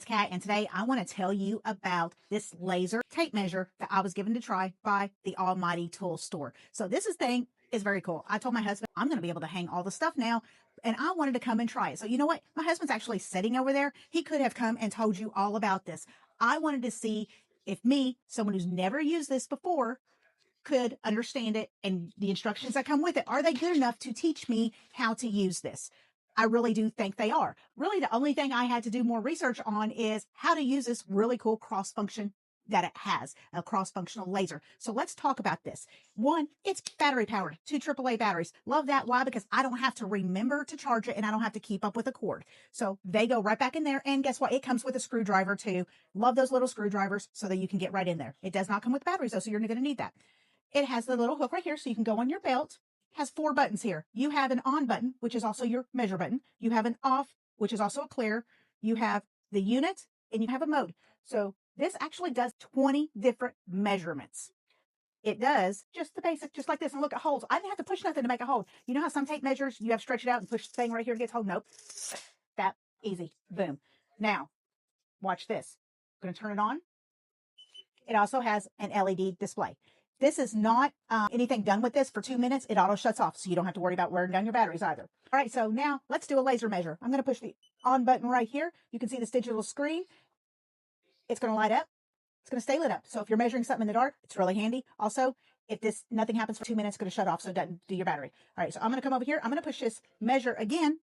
It's Kat, and today I want to tell you about this laser tape measure that I was given to try by the Almighty Tool Store. So this thing is very cool. I told my husband I'm going to be able to hang all the stuff now, and I wanted to come and try it. So you know what? My husband's actually sitting over there. He could have come and told you all about this. I wanted to see if me, someone who's never used this before, could understand it, and the instructions that come with it, are they good enough to teach me how to use this? I really do think they are. Really, the only thing I had to do more research on is how to use this really cool cross function that it has, a cross-functional laser. So let's talk about this. One, it's battery powered, 2 AAA batteries. Love that. Why? Because I don't have to remember to charge it, and I don't have to keep up with the cord. So they go right back in there, and guess what? It comes with a screwdriver too. Love those little screwdrivers so that you can get right in there. It does not come with batteries though, so you're going to need that. It has the little hook right here so you can go on your belt. Has 4 buttons here. You have an on button, which is also your measure button. You have an off, which is also a clear. You have the unit, and you have a mode. So this actually does 20 different measurements. It does just the basic, just like this. And look at holes. I didn't have to push nothing to make a hole. You know how some tape measures, you have to stretch it out and push the thing right here to get a hole? Nope. That easy. Boom. Now, watch this. I'm going to turn it on. It also has an LED display. This is not anything done with this for 2 minutes. It auto shuts off, so you don't have to worry about wearing down your batteries either. All right, so now let's do a laser measure. I'm going to push the on button right here. You can see this digital screen. It's going to light up. It's going to stay lit up. So if you're measuring something in the dark, it's really handy. Also, if nothing happens for 2 minutes, it's going to shut off, so it doesn't do your battery. All right, so I'm going to come over here. I'm going to push this measure again.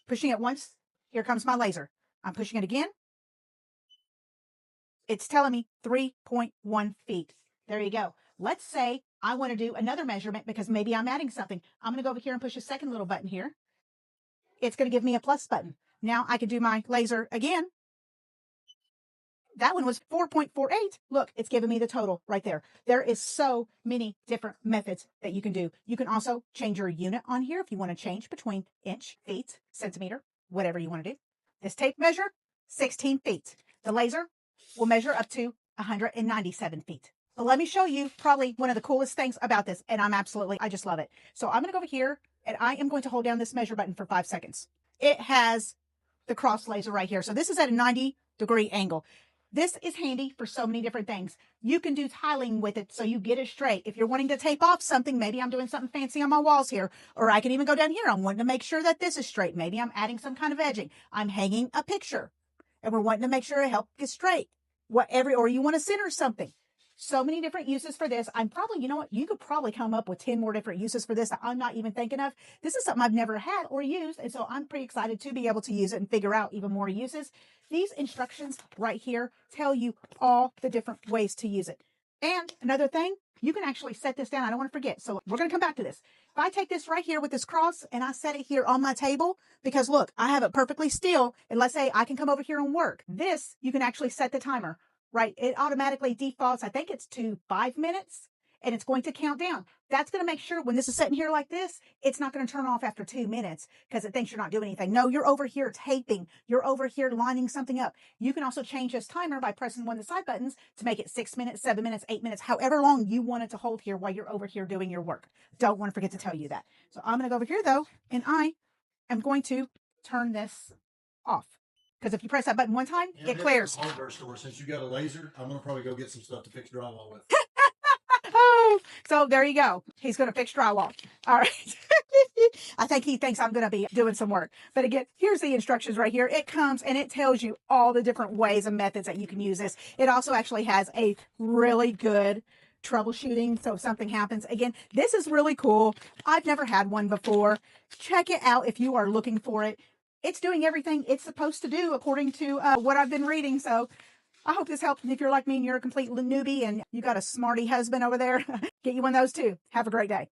Pushing it once. Here comes my laser. I'm pushing it again. It's telling me 3.1 feet. There you go. Let's say I want to do another measurement because maybe I'm adding something. I'm going to go over here and push a second little button here. It's going to give me a plus button. Now I can do my laser again. That one was 4.48. Look, it's giving me the total right there. There is so many different methods that you can do. You can also change your unit on here if you want to change between inch, feet, centimeter, whatever you want to do. This tape measure, 16 feet. The laser will measure up to 197 feet. But let me show you probably one of the coolest things about this. And I just love it. So I'm going to go over here and I am going to hold down this measure button for 5 seconds. It has the cross laser right here. So this is at a 90-degree angle. This is handy for so many different things. You can do tiling with it so you get it straight. If you're wanting to tape off something, maybe I'm doing something fancy on my walls here, or I can even go down here. I'm wanting to make sure that this is straight. Maybe I'm adding some kind of edging. I'm hanging a picture and we're wanting to make sure it helps get straight. Or you want to center something. So many different uses for this. You know what? You could probably come up with 10 more different uses for this that I'm not even thinking of. This is something I've never had or used. And so I'm pretty excited to be able to use it and figure out even more uses. These instructions right here tell you all the different ways to use it. And another thing, you can actually set this down. I don't want to forget. So we're going to come back to this. If I take this right here with this cross and I set it here on my table, because look, I have it perfectly still. And let's say I can come over here and work. This, you can actually set the timer. Right, it automatically defaults, I think it's to 5 minutes, and it's going to count down. That's going to make sure when this is sitting here like this, it's not going to turn off after 2 minutes because it thinks you're not doing anything. No, you're over here taping. You're over here lining something up. You can also change this timer by pressing one of the side buttons to make it 6 minutes, 7 minutes, 8 minutes, however long you want it to hold here while you're over here doing your work. Don't want to forget to tell you that. So I'm going to go over here, though, and I am going to turn this off. Because if you press that button one time, it clears. Hardware store. Since you got a laser, I'm going to probably go get some stuff to fix drywall with. Oh, so there you go. He's going to fix drywall. All right. I think he thinks I'm going to be doing some work. But again, here's the instructions right here. It comes and it tells you all the different ways and methods that you can use this. It also actually has a really good troubleshooting. So if something happens, again, this is really cool. I've never had one before. Check it out if you are looking for it. It's doing everything it's supposed to do according to what I've been reading. So I hope this helps. And if you're like me and you're a complete newbie and you got a smarty husband over there, get you one of those too. Have a great day.